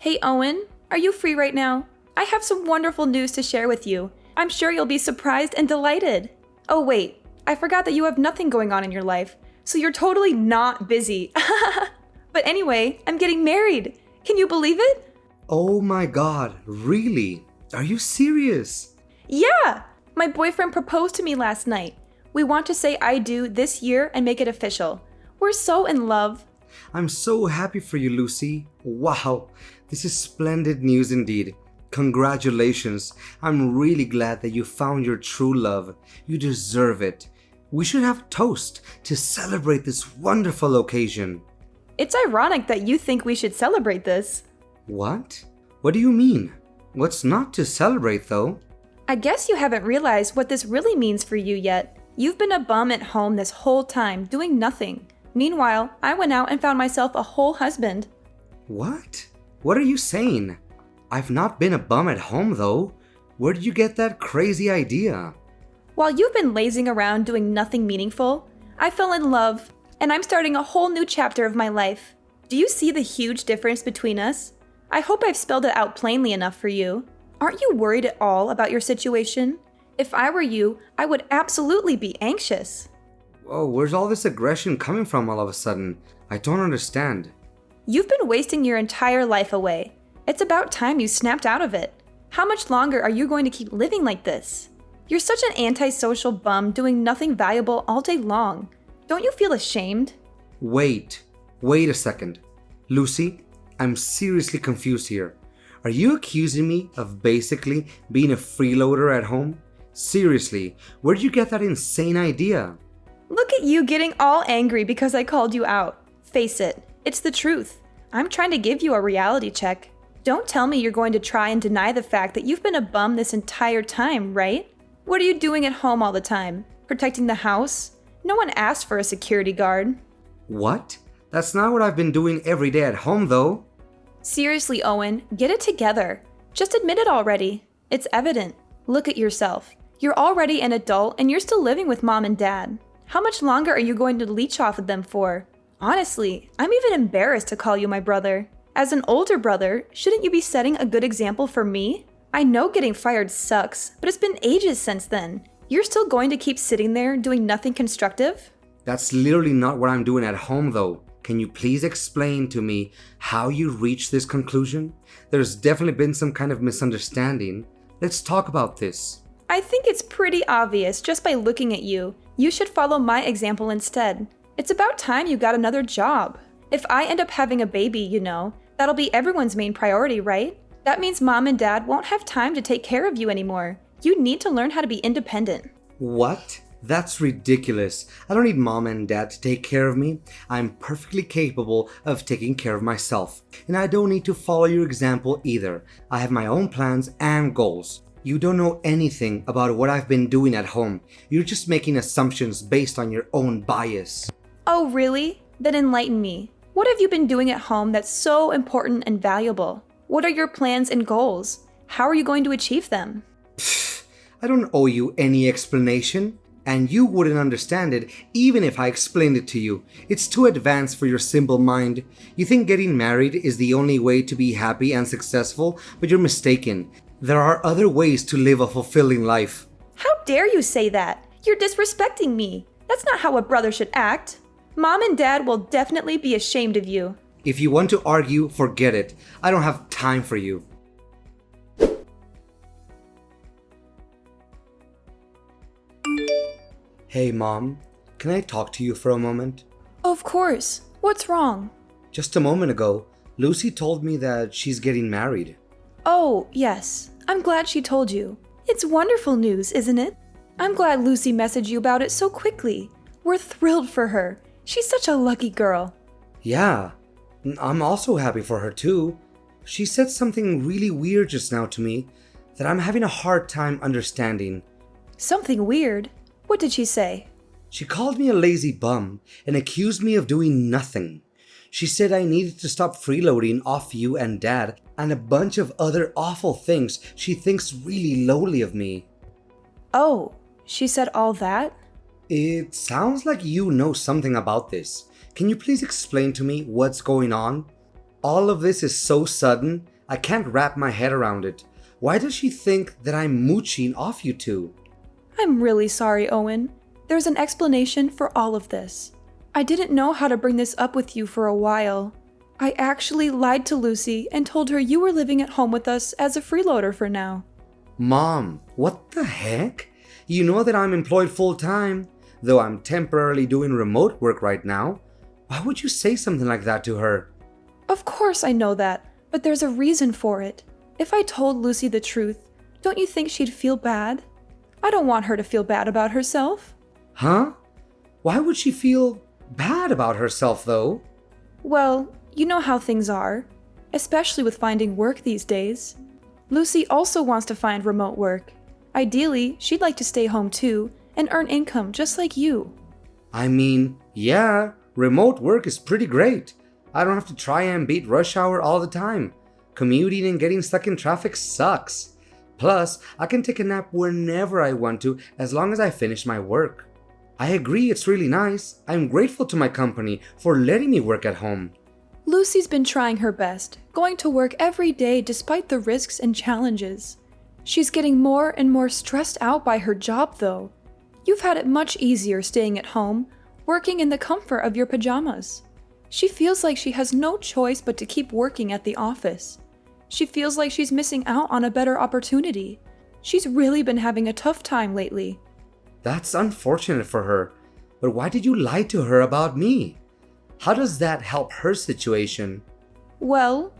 Hey Owen, are you free right now? I have some wonderful news to share with you. I'm sure you'll be surprised and delighted. Oh wait, I forgot that you have nothing going on in your life, so you're totally not busy. But anyway, I'm getting married. Can you believe it? Oh my god, really? Are you serious? Yeah! My boyfriend proposed to me last night. We want to say I do this year and make it official. We're so in love. I'm so happy for you, Lucy. Wow, this is splendid news indeed. Congratulations. I'm really glad that you found your true love. You deserve it. We should have a toast to celebrate this wonderful occasion. It's ironic that you think we should celebrate this. What? What do you mean? What's not to celebrate, though? I guess you haven't realized what this really means for you yet. You've been a bum at home this whole time, doing nothing. Meanwhile, I went out and found myself a whole husband. What? What are you saying? I've not been a bum at home, though. Where did you get that crazy idea? While you've been lazing around doing nothing meaningful, I fell in love, and I'm starting a whole new chapter of my life. Do you see the huge difference between us? I hope I've spelled it out plainly enough for you. Aren't you worried at all about your situation? If I were you, I would absolutely be anxious. Whoa, where's all this aggression coming from all of a sudden? I don't understand. You've been wasting your entire life away. It's about time you snapped out of it. How much longer are you going to keep living like this? You're such an antisocial bum doing nothing valuable all day long. Don't you feel ashamed? Wait a second. Lucy, I'm seriously confused here. Are you accusing me of basically being a freeloader at home? Seriously, where did you get that insane idea? Look at you getting all angry because I called you out. Face it, it's the truth. I'm trying to give you a reality check. Don't tell me you're going to try and deny the fact that you've been a bum this entire time, right? What are you doing at home all the time? Protecting the house? No one asked for a security guard. What? That's not what I've been doing every day at home, though. Seriously, Owen, get it together. Just admit it already. It's evident. Look at yourself. You're already an adult and you're still living with mom and dad. How much longer are you going to leech off of them for? Honestly, I'm even embarrassed to call you my brother. As an older brother, shouldn't you be setting a good example for me? I know getting fired sucks, but it's been ages since then. You're still going to keep sitting there doing nothing constructive? That's literally not what I'm doing at home, though. Can you please explain to me how you reached this conclusion? There's definitely been some kind of misunderstanding. Let's talk about this. I think it's pretty obvious just by looking at you. You should follow my example instead. It's about time you got another job. If I end up having a baby, that'll be everyone's main priority, right? That means mom and dad won't have time to take care of you anymore. You need to learn how to be independent. What? That's ridiculous. I don't need mom and dad to take care of me. I'm perfectly capable of taking care of myself. And I don't need to follow your example either. I have my own plans and goals. You don't know anything about what I've been doing at home. You're just making assumptions based on your own bias. Oh, really? Then enlighten me. What have you been doing at home that's so important and valuable? What are your plans and goals? How are you going to achieve them? I don't owe you any explanation. And you wouldn't understand it even if I explained it to you. It's too advanced for your simple mind. You think getting married is the only way to be happy and successful, but you're mistaken. There are other ways to live a fulfilling life. How dare you say that? You're disrespecting me. That's not how a brother should act. Mom and dad will definitely be ashamed of you. If you want to argue, forget it. I don't have time for you. Hey Mom, can I talk to you for a moment? Of course. What's wrong? Just a moment ago, Lucy told me that she's getting married. Oh, yes. I'm glad she told you. It's wonderful news, isn't it? I'm glad Lucy messaged you about it so quickly. We're thrilled for her. She's such a lucky girl. Yeah, I'm also happy for her too. She said something really weird just now to me that I'm having a hard time understanding. Something weird? What did she say? She called me a lazy bum and accused me of doing nothing. She said I needed to stop freeloading off you and Dad and a bunch of other awful things she thinks really lowly of me. Oh, she said all that? It sounds like you know something about this. Can you please explain to me what's going on? All of this is so sudden I can't wrap my head around it. Why does she think that I'm mooching off you two? I'm really sorry, Owen. There's an explanation for all of this. I didn't know how to bring this up with you for a while. I actually lied to Lucy and told her you were living at home with us as a freeloader for now. Mom, what the heck? You know that I'm employed full-time, though I'm temporarily doing remote work right now. Why would you say something like that to her? Of course I know that, but there's a reason for it. If I told Lucy the truth, don't you think she'd feel bad? I don't want her to feel bad about herself. Huh? Why would she feel bad about herself, though? Well, you know how things are, especially with finding work these days. Lucy also wants to find remote work. Ideally, she'd like to stay home too and earn income just like you. I mean, yeah, remote work is pretty great. I don't have to try and beat rush hour all the time. Commuting and getting stuck in traffic sucks. Plus, I can take a nap whenever I want to as long as I finish my work. I agree, it's really nice. I'm grateful to my company for letting me work at home. Lucy's been trying her best, going to work every day despite the risks and challenges. She's getting more and more stressed out by her job, though. You've had it much easier staying at home, working in the comfort of your pajamas. She feels like she has no choice but to keep working at the office. She feels like she's missing out on a better opportunity. She's really been having a tough time lately. That's unfortunate for her, but why did you lie to her about me? How does that help her situation? Well,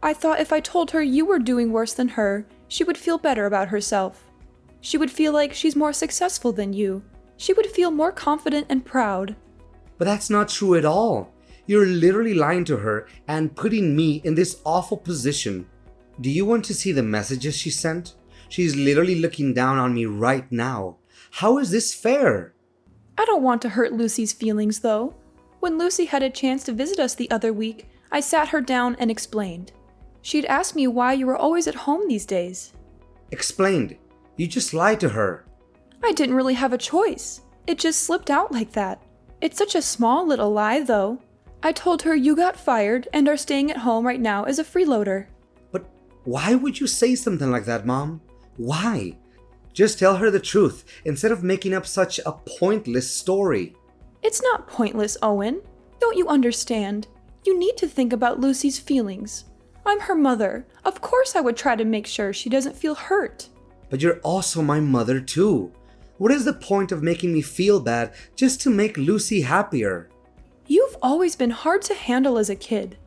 I thought if I told her you were doing worse than her, she would feel better about herself. She would feel like she's more successful than you. She would feel more confident and proud. But that's not true at all. You're literally lying to her and putting me in this awful position. Do you want to see the messages she sent? She's literally looking down on me right now. How is this fair? I don't want to hurt Lucy's feelings, though. When Lucy had a chance to visit us the other week, I sat her down and explained. She'd asked me why you were always at home these days. Explained. You just lied to her. I didn't really have a choice. It just slipped out like that. It's such a small little lie, though. I told her you got fired and are staying at home right now as a freeloader. But why would you say something like that, Mom? Why? Just tell her the truth instead of making up such a pointless story. It's not pointless, Owen. Don't you understand? You need to think about Lucy's feelings. I'm her mother. Of course I would try to make sure she doesn't feel hurt. But you're also my mother too. What is the point of making me feel bad just to make Lucy happier? You've always been hard to handle as a kid.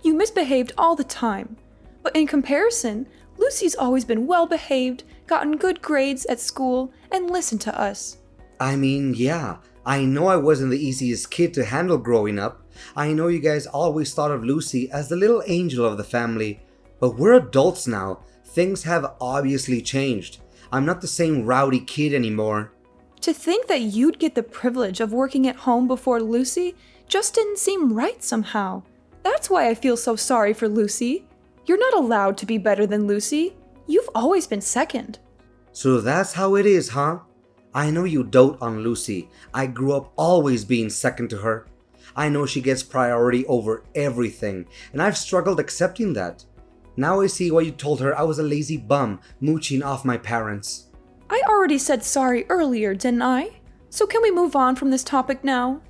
You misbehaved all the time. But in comparison, Lucy's always been well-behaved, gotten good grades at school, and listened to us. I mean, yeah, I know I wasn't the easiest kid to handle growing up. I know you guys always thought of Lucy as the little angel of the family. But we're adults now. Things have obviously changed. I'm not the same rowdy kid anymore. To think that you'd get the privilege of working at home before Lucy just didn't seem right somehow. That's why I feel so sorry for Lucy. You're not allowed to be better than Lucy. You've always been second. So that's how it is, huh? I know you dote on Lucy. I grew up always being second to her. I know she gets priority over everything, and I've struggled accepting that. Now I see why you told her I was a lazy bum mooching off my parents. I already said sorry earlier, didn't I? So can we move on from this topic now?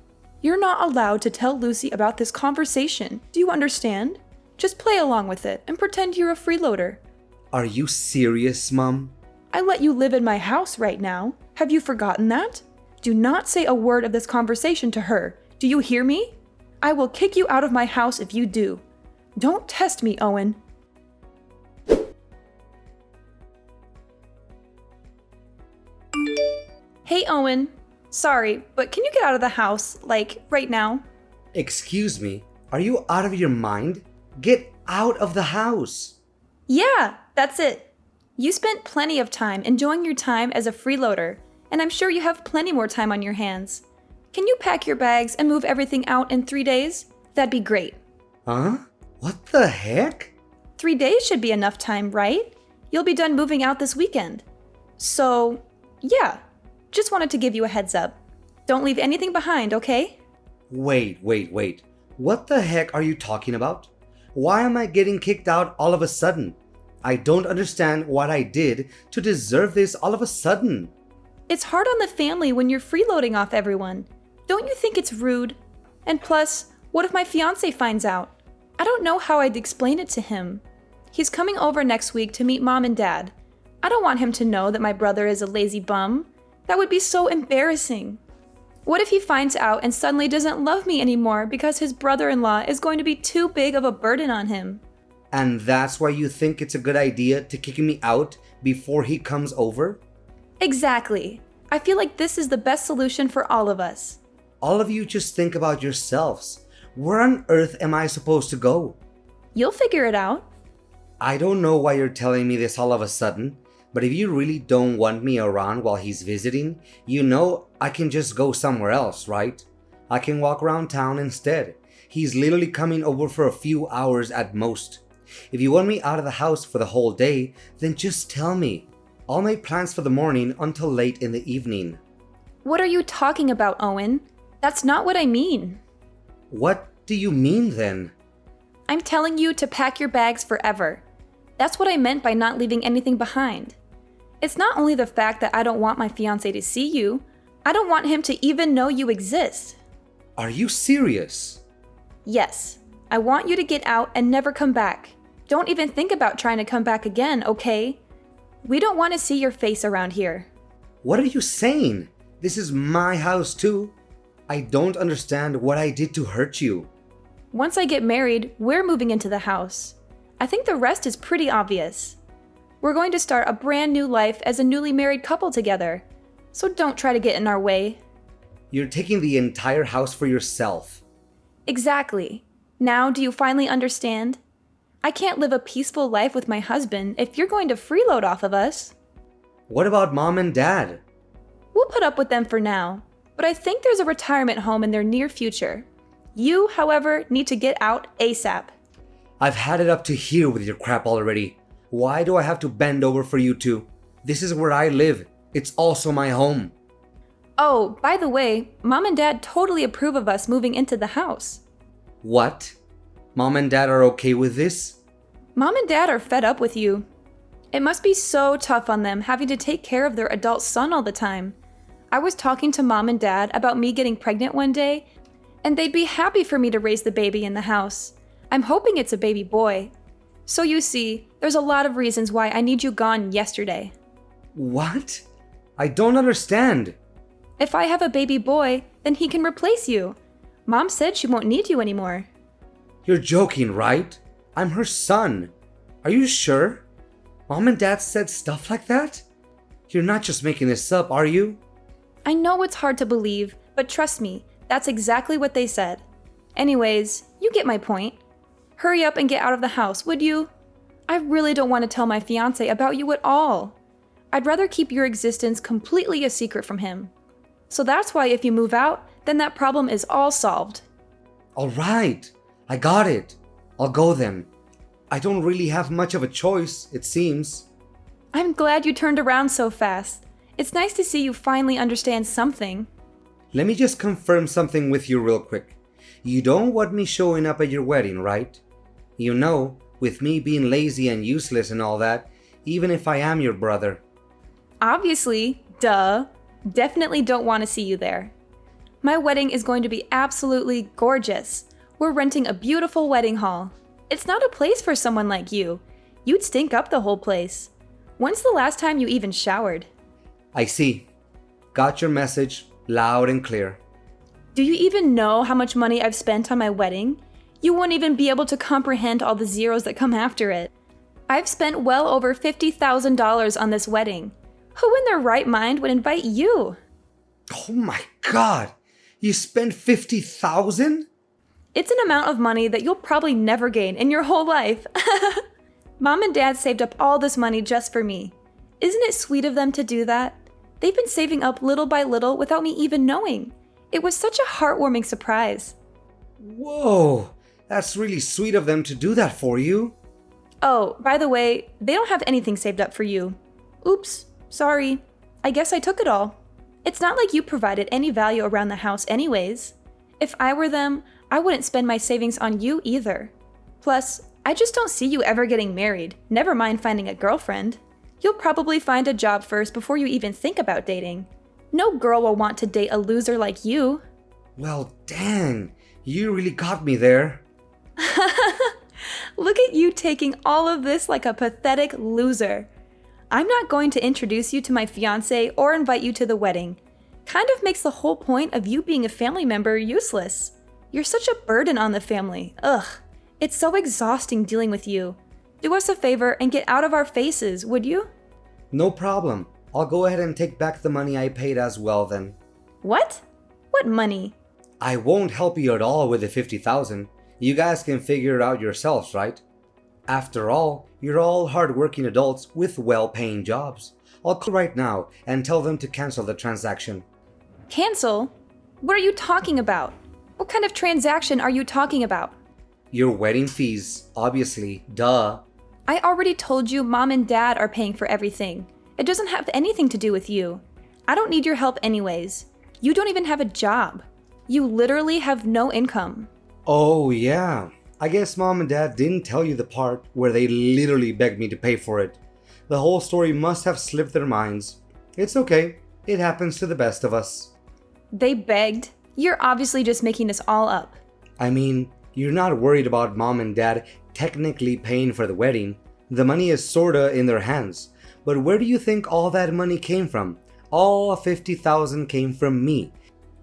You're not allowed to tell Lucy about this conversation. Do you understand? Just play along with it and pretend you're a freeloader. Are you serious, Mom? I let you live in my house right now. Have you forgotten that? Do not say a word of this conversation to her. Do you hear me? I will kick you out of my house if you do. Don't test me, Owen. Hey, Owen. Sorry, but can you get out of the house, like, right now? Excuse me, are you out of your mind? Get out of the house. Yeah, that's it. You spent plenty of time enjoying your time as a freeloader, and I'm sure you have plenty more time on your hands. Can you pack your bags and move everything out in 3 days? That'd be great. Huh? What the heck? 3 days should be enough time, right? You'll be done moving out this weekend. So, yeah, just wanted to give you a heads up. Don't leave anything behind, okay? Wait. What the heck are you talking about? Why am I getting kicked out all of a sudden? I don't understand what I did to deserve this all of a sudden. It's hard on the family when you're freeloading off everyone. Don't you think it's rude? And plus, what if my fiancé finds out? I don't know how I'd explain it to him. He's coming over next week to meet mom and dad. I don't want him to know that my brother is a lazy bum. That would be so embarrassing. What if he finds out and suddenly doesn't love me anymore because his brother-in-law is going to be too big of a burden on him? And that's why you think it's a good idea to kick me out before he comes over? Exactly. I feel like this is the best solution for all of us. All of you just think about yourselves. Where on earth am I supposed to go? You'll figure it out. I don't know why you're telling me this all of a sudden, but if you really don't want me around while he's visiting, you know I can just go somewhere else, right? I can walk around town instead. He's literally coming over for a few hours at most. If you want me out of the house for the whole day, then just tell me. I'll make plans for the morning until late in the evening. What are you talking about, Owen? That's not what I mean. What do you mean then? I'm telling you to pack your bags forever. That's what I meant by not leaving anything behind. It's not only the fact that I don't want my fiancé to see you, I don't want him to even know you exist. Are you serious? Yes, I want you to get out and never come back. Don't even think about trying to come back again, okay? We don't want to see your face around here. What are you saying? This is my house too. I don't understand what I did to hurt you. Once I get married, we're moving into the house. I think the rest is pretty obvious. We're going to start a brand new life as a newly married couple together. So don't try to get in our way. You're taking the entire house for yourself. Exactly. Now do you finally understand? I can't live a peaceful life with my husband if you're going to freeload off of us. What about mom and dad? We'll put up with them for now, but I think there's a retirement home in their near future. You, however, need to get out ASAP. I've had it up to here with your crap already. Why do I have to bend over for you two? This is where I live. It's also my home. Oh, by the way, Mom and Dad totally approve of us moving into the house. What? Mom and dad are okay with this? Mom and Dad are fed up with you. It must be so tough on them having to take care of their adult son all the time. I was talking to Mom and Dad about me getting pregnant one day, and they'd be happy for me to raise the baby in the house. I'm hoping it's a baby boy. So you see, there's a lot of reasons why I need you gone yesterday. What? I don't understand. If I have a baby boy, then he can replace you. Mom said she won't need you anymore. You're joking, right? I'm her son. Are you sure? Mom and dad said stuff like that? You're not just making this up, are you? I know it's hard to believe, but trust me, that's exactly what they said. Anyways, you get my point. Hurry up and get out of the house, would you? I really don't want to tell my fiancé about you at all. I'd rather keep your existence completely a secret from him. So that's why if you move out, then that problem is all solved. All right, I got it. I'll go then. I don't really have much of a choice, it seems. I'm glad you turned around so fast. It's nice to see you finally understand something. Let me just confirm something with you real quick. You don't want me showing up at your wedding, right? You know, with me being lazy and useless and all that, even if I am your brother. Obviously, duh. Definitely don't want to see you there. My wedding is going to be absolutely gorgeous. We're renting a beautiful wedding hall. It's not a place for someone like you. You'd stink up the whole place. When's the last time you even showered? I see. Got your message loud and clear. Do you even know how much money I've spent on my wedding? You won't even be able to comprehend all the zeros that come after it. I've spent well over $50,000 on this wedding. Who in their right mind would invite you? Oh my god! You spent $50,000? It's an amount of money that you'll probably never gain in your whole life. Mom and Dad saved up all this money just for me. Isn't it sweet of them to do that? They've been saving up little by little without me even knowing. It was such a heartwarming surprise. Whoa! That's really sweet of them to do that for you. Oh, by the way, they don't have anything saved up for you. Oops, sorry. I guess I took it all. It's not like you provided any value around the house anyways. If I were them, I wouldn't spend my savings on you either. Plus, I just don't see you ever getting married, never mind finding a girlfriend. You'll probably find a job first before you even think about dating. No girl will want to date a loser like you. Well, dang, you really got me there. Look at you taking all of this like a pathetic loser. I'm not going to introduce you to my fiancé or invite you to the wedding. Kind of makes the whole point of you being a family member useless. You're such a burden on the family. Ugh. It's so exhausting dealing with you. Do us a favor and get out of our faces, would you? No problem. I'll go ahead and take back the money I paid as well then. What? What money? I won't help you at all with the 50,000. You guys can figure it out yourselves, right? After all, you're all hardworking adults with well-paying jobs. I'll call right now and tell them to cancel the transaction. Cancel? What are you talking about? What kind of transaction are you talking about? Your wedding fees, obviously, duh. I already told you Mom and Dad are paying for everything. It doesn't have anything to do with you. I don't need your help anyways. You don't even have a job. You literally have no income. Oh yeah, I guess Mom and Dad didn't tell you the part where they literally begged me to pay for it. The whole story must have slipped their minds. It's okay, it happens to the best of us. They begged? You're obviously just making this all up. I mean, you're not worried about Mom and Dad technically paying for the wedding. The money is sorta in their hands. But where do you think all that money came from? All 50,000 came from me.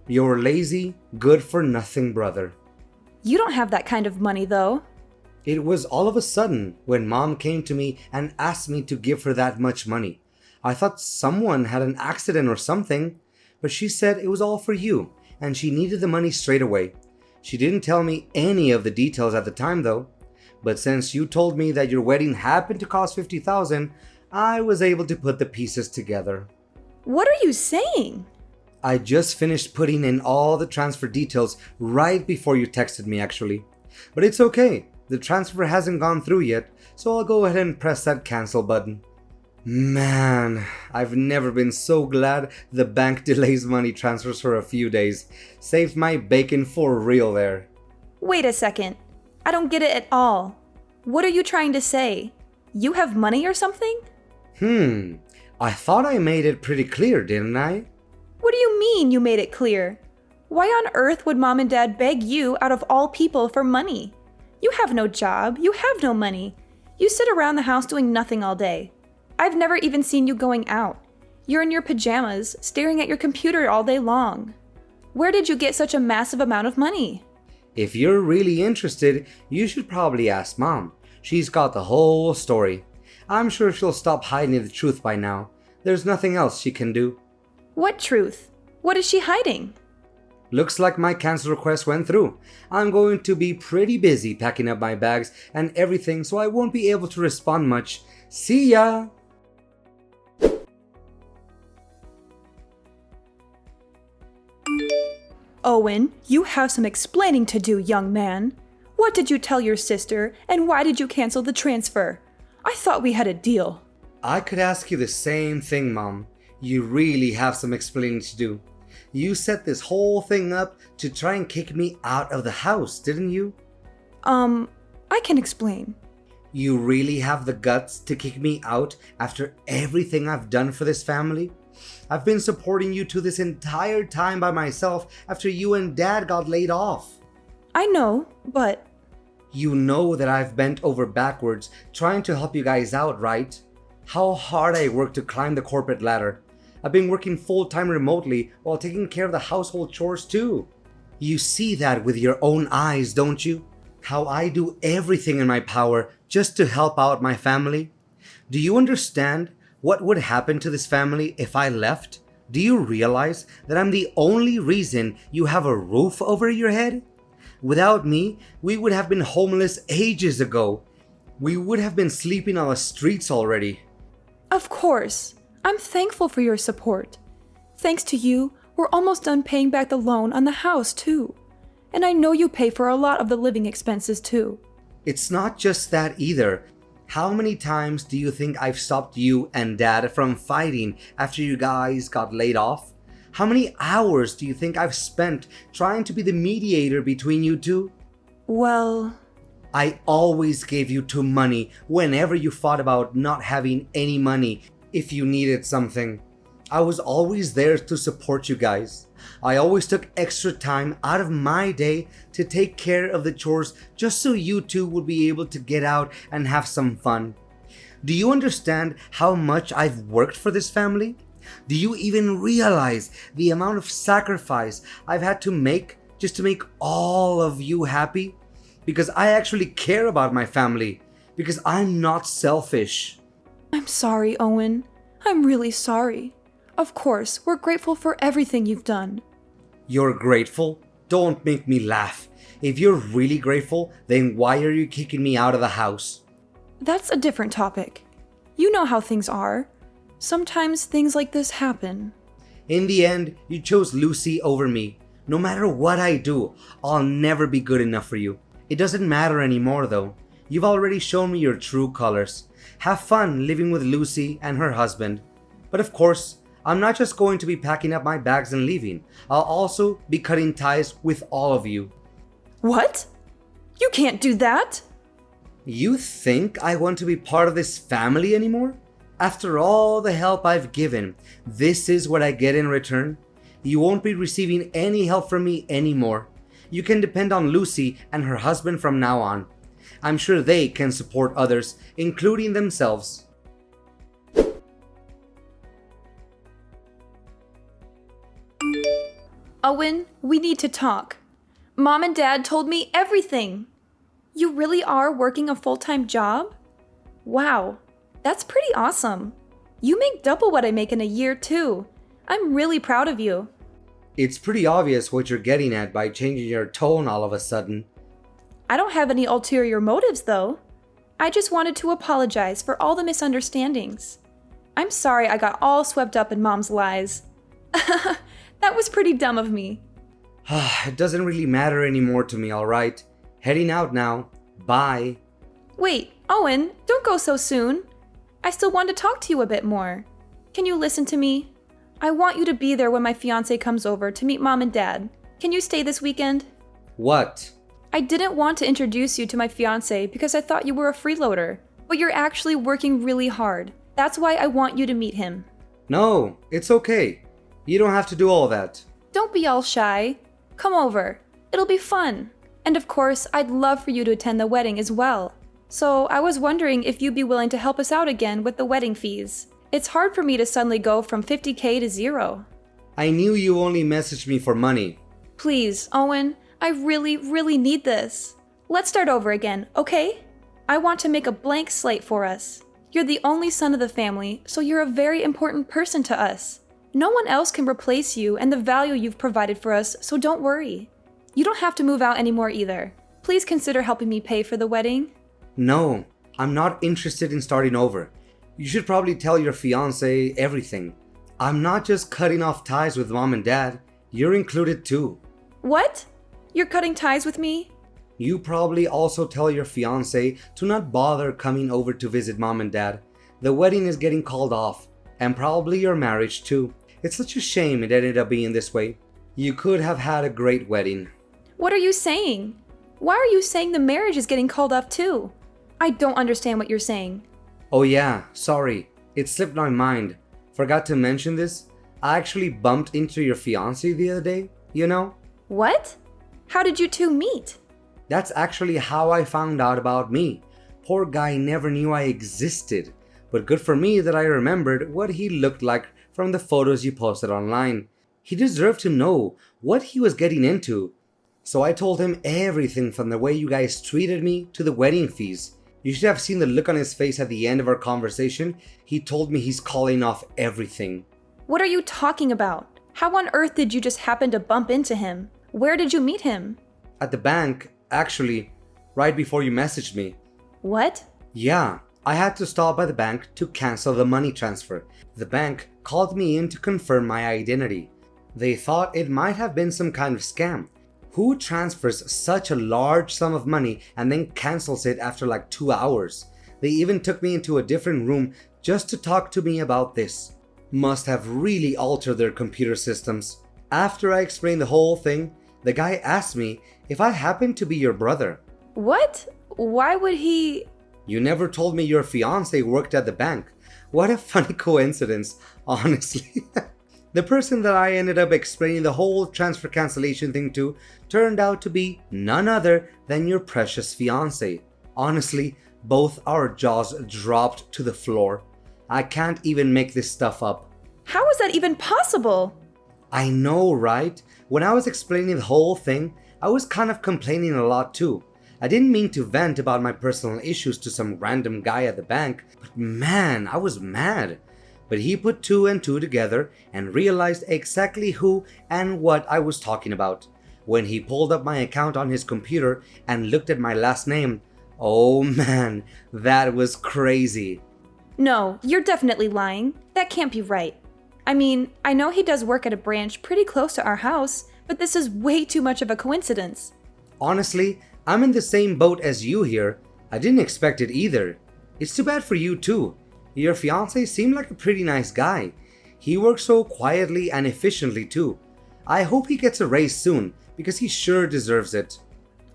Your lazy, good-for-nothing brother. You don't have that kind of money, though. It was all of a sudden when Mom came to me and asked me to give her that much money. I thought someone had an accident or something, but she said it was all for you, and she needed the money straight away. She didn't tell me any of the details at the time, though. But since you told me that your wedding happened to cost 50,000, I was able to put the pieces together. What are you saying? I just finished putting in all the transfer details right before you texted me, actually. But it's okay. The transfer hasn't gone through yet, so I'll go ahead and press that cancel button. Man, I've never been so glad the bank delays money transfers for a few days. Saved my bacon for real there. Wait a second. I don't get it at all. What are you trying to say? You have money or something? I thought I made it pretty clear, didn't I? What do you mean you made it clear? Why on earth would Mom and Dad beg you out of all people for money? You have no job. You have no money. You sit around the house doing nothing all day. I've never even seen you going out. You're in your pajamas, staring at your computer all day long. Where did you get such a massive amount of money? If you're really interested, you should probably ask Mom. She's got the whole story. I'm sure she'll stop hiding the truth by now. There's nothing else she can do. What truth? What is she hiding? Looks like my cancel request went through. I'm going to be pretty busy packing up my bags and everything, so I won't be able to respond much. See ya! Owen, you have some explaining to do, young man. What did you tell your sister, and why did you cancel the transfer? I thought we had a deal. I could ask you the same thing, Mom. You really have some explaining to do. You set this whole thing up to try and kick me out of the house, didn't you? I can explain. You really have the guts to kick me out after everything I've done for this family? I've been supporting you two this entire time by myself after you and Dad got laid off. I know, but... You know that I've bent over backwards trying to help you guys out, right? How hard I worked to climb the corporate ladder. I've been working full-time remotely while taking care of the household chores too. You see that with your own eyes, don't you? How I do everything in my power just to help out my family. Do you understand what would happen to this family if I left? Do you realize that I'm the only reason you have a roof over your head? Without me, we would have been homeless ages ago. We would have been sleeping on the streets already. Of course. I'm thankful for your support. Thanks to you, we're almost done paying back the loan on the house too. And I know you pay for a lot of the living expenses too. It's not just that either. How many times do you think I've stopped you and Dad from fighting after you guys got laid off? How many hours do you think I've spent trying to be the mediator between you two? Well... I always gave you 2 money whenever you thought about not having any money if you needed something. I was always there to support you guys. I always took extra time out of my day to take care of the chores just so you two would be able to get out and have some fun. Do you understand how much I've worked for this family? Do you even realize the amount of sacrifice I've had to make just to make all of you happy? Because I actually care about my family. Because I'm not selfish. I'm sorry, Owen. I'm really sorry. Of course, we're grateful for everything you've done. You're grateful? Don't make me laugh. If you're really grateful, then why are you kicking me out of the house? That's a different topic. You know how things are. Sometimes things like this happen. In the end, you chose Lucy over me. No matter what I do, I'll never be good enough for you. It doesn't matter anymore though. You've already shown me your true colors. Have fun living with Lucy and her husband. But of course, I'm not just going to be packing up my bags and leaving. I'll also be cutting ties with all of you. What? You can't do that! You think I want to be part of this family anymore? After all the help I've given, this is what I get in return? You won't be receiving any help from me anymore. You can depend on Lucy and her husband from now on. I'm sure they can support others, including themselves. Owen, we need to talk. Mom and Dad told me everything. You really are working a full-time job? Wow, that's pretty awesome. You make double what I make in a year too. I'm really proud of you. It's pretty obvious what you're getting at by changing your tone all of a sudden. I don't have any ulterior motives though. I just wanted to apologize for all the misunderstandings. I'm sorry I got all swept up in Mom's lies. That was pretty dumb of me. It doesn't really matter anymore to me, alright? Heading out now. Bye. Wait, Owen, don't go so soon. I still want to talk to you a bit more. Can you listen to me? I want you to be there when my fiancé comes over to meet Mom and Dad. Can you stay this weekend? What? I didn't want to introduce you to my fiancé because I thought you were a freeloader, but you're actually working really hard. That's why I want you to meet him. No, it's okay. You don't have to do all that. Don't be all shy. Come over. It'll be fun. And of course, I'd love for you to attend the wedding as well. So I was wondering if you'd be willing to help us out again with the wedding fees. It's hard for me to suddenly go from 50K to 0. I knew you only messaged me for money. Please, Owen, I really need this. Let's start over again, okay? I want to make a blank slate for us. You're the only son of the family, so you're a very important person to us. No one else can replace you and the value you've provided for us, so don't worry. You don't have to move out anymore either. Please consider helping me pay for the wedding. No, I'm not interested in starting over. You should probably tell your fiancé everything. I'm not just cutting off ties with Mom and Dad. You're included too. What? You're cutting ties with me? You probably also tell your fiancé to not bother coming over to visit Mom and Dad. The wedding is getting called off, and probably your marriage too. It's such a shame it ended up being this way. You could have had a great wedding. What are you saying? Why are you saying the marriage is getting called off too? I don't understand what you're saying. Oh yeah, sorry. It slipped my mind. Forgot to mention this. I actually bumped into your fiancé the other day, you know? What? How did you two meet? That's actually how I found out about me. Poor guy never knew I existed. But good for me that I remembered what he looked like from the photos you posted online. He deserved to know what he was getting into. So I told him everything from the way you guys treated me to the wedding fees. You should have seen the look on his face at the end of our conversation. He told me he's calling off everything. What are you talking about? How on earth did you just happen to bump into him? Where did you meet him? At the bank, actually, right before you messaged me. What? Yeah, I had to stop by the bank to cancel the money transfer. The bank called me in to confirm my identity. They thought it might have been some kind of scam. Who transfers such a large sum of money and then cancels it after like 2 hours? They even took me into a different room just to talk to me about this. Must have really altered their computer systems. After I explained the whole thing, the guy asked me if I happened to be your brother. What? Why would he? You never told me your fiancé worked at the bank. What a funny coincidence, honestly. The person that I ended up explaining the whole transfer cancellation thing to turned out to be none other than your precious fiancé. Honestly, both our jaws dropped to the floor. I can't even make this stuff up. How is that even possible? I know, right? When I was explaining the whole thing, I was kind of complaining a lot too. I didn't mean to vent about my personal issues to some random guy at the bank, but man, I was mad. But he put two and two together and realized exactly who and what I was talking about. When he pulled up my account on his computer and looked at my last name, oh man, that was crazy. No, you're definitely lying. That can't be right. I mean, I know he does work at a branch pretty close to our house, but this is way too much of a coincidence. Honestly, I'm in the same boat as you here. I didn't expect it either. It's too bad for you too. Your fiancé seemed like a pretty nice guy. He works so quietly and efficiently too. I hope he gets a raise soon because he sure deserves it.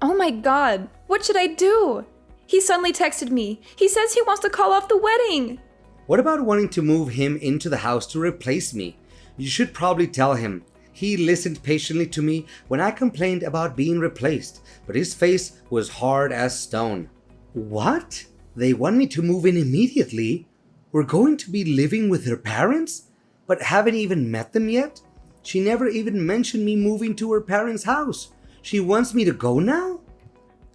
Oh my god, what should I do? He suddenly texted me. He says he wants to call off the wedding. What about wanting to move him into the house to replace me? You should probably tell him. He listened patiently to me when I complained about being replaced, but his face was hard as stone. What? They want me to move in immediately? We're going to be living with her parents? But haven't even met them yet? She never even mentioned me moving to her parents' house. She wants me to go now?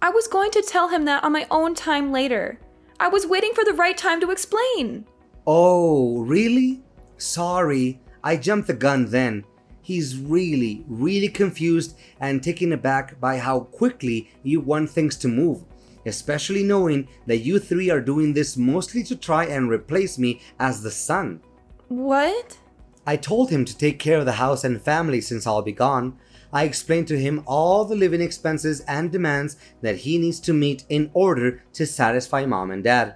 I was going to tell him that on my own time later. I was waiting for the right time to explain. Oh, really? Sorry, I jumped the gun then. He's really confused and taken aback by how quickly you want things to move, especially knowing that you three are doing this mostly to try and replace me as the son. What? I told him to take care of the house and family since I'll be gone. I explained to him all the living expenses and demands that he needs to meet in order to satisfy mom and dad.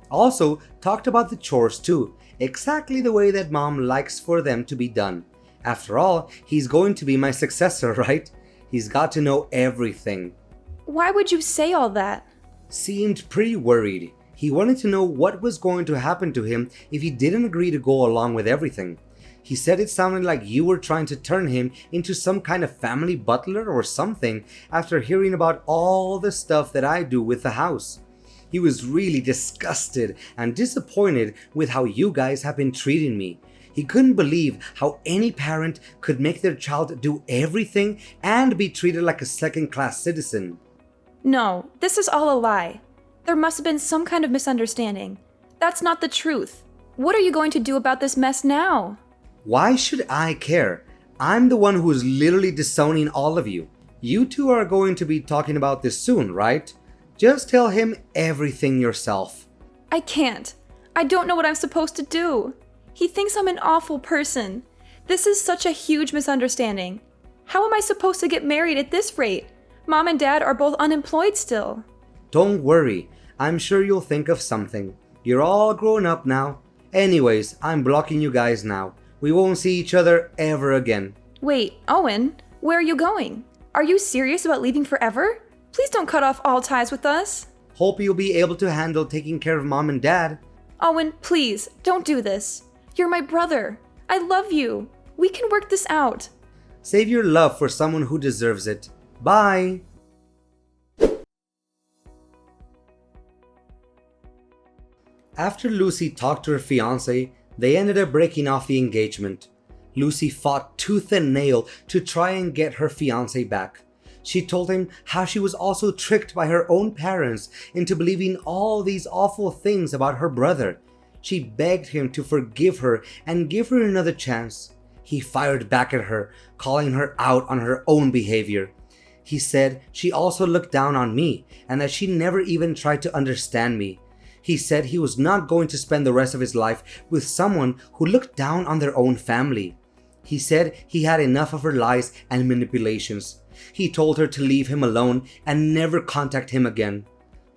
Also, talked about the chores too, exactly the way that mom likes for them to be done. After all, he's going to be my successor, right? He's got to know everything. Why would you say all that? Seemed pretty worried. He wanted to know what was going to happen to him if he didn't agree to go along with everything. He said it sounded like you were trying to turn him into some kind of family butler or something after hearing about all the stuff that I do with the house. He was really disgusted and disappointed with how you guys have been treating me. He couldn't believe how any parent could make their child do everything and be treated like a second-class citizen. No, this is all a lie. There must have been some kind of misunderstanding. That's not the truth. What are you going to do about this mess now? Why should I care? I'm the one who is literally disowning all of you. You two are going to be talking about this soon, right? Just tell him everything yourself. I can't. I don't know what I'm supposed to do. He thinks I'm an awful person. This is such a huge misunderstanding. How am I supposed to get married at this rate? Mom and Dad are both unemployed still. Don't worry. I'm sure you'll think of something. You're all grown up now. Anyways, I'm blocking you guys now. We won't see each other ever again. Wait, Owen, where are you going? Are you serious about leaving forever? Please don't cut off all ties with us. Hope you'll be able to handle taking care of mom and dad. Owen, please, don't do this. You're my brother. I love you. We can work this out. Save your love for someone who deserves it. Bye. After Lucy talked to her fiancé, they ended up breaking off the engagement. Lucy fought tooth and nail to try and get her fiancé back. She told him how she was also tricked by her own parents into believing all these awful things about her brother. She begged him to forgive her and give her another chance. He fired back at her, calling her out on her own behavior. He said she also looked down on me and that she never even tried to understand me. He said he was not going to spend the rest of his life with someone who looked down on their own family. He said he had enough of her lies and manipulations. He told her to leave him alone and never contact him again.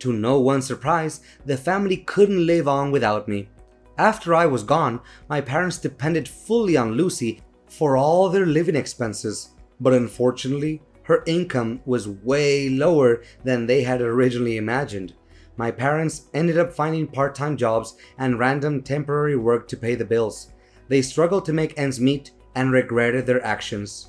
To no one's surprise, the family couldn't live on without me. After I was gone, my parents depended fully on Lucy for all their living expenses. But unfortunately, Her income was way lower than they had originally imagined. My parents ended up finding part-time jobs and random temporary work to pay the bills. They struggled to make ends meet and regretted their actions.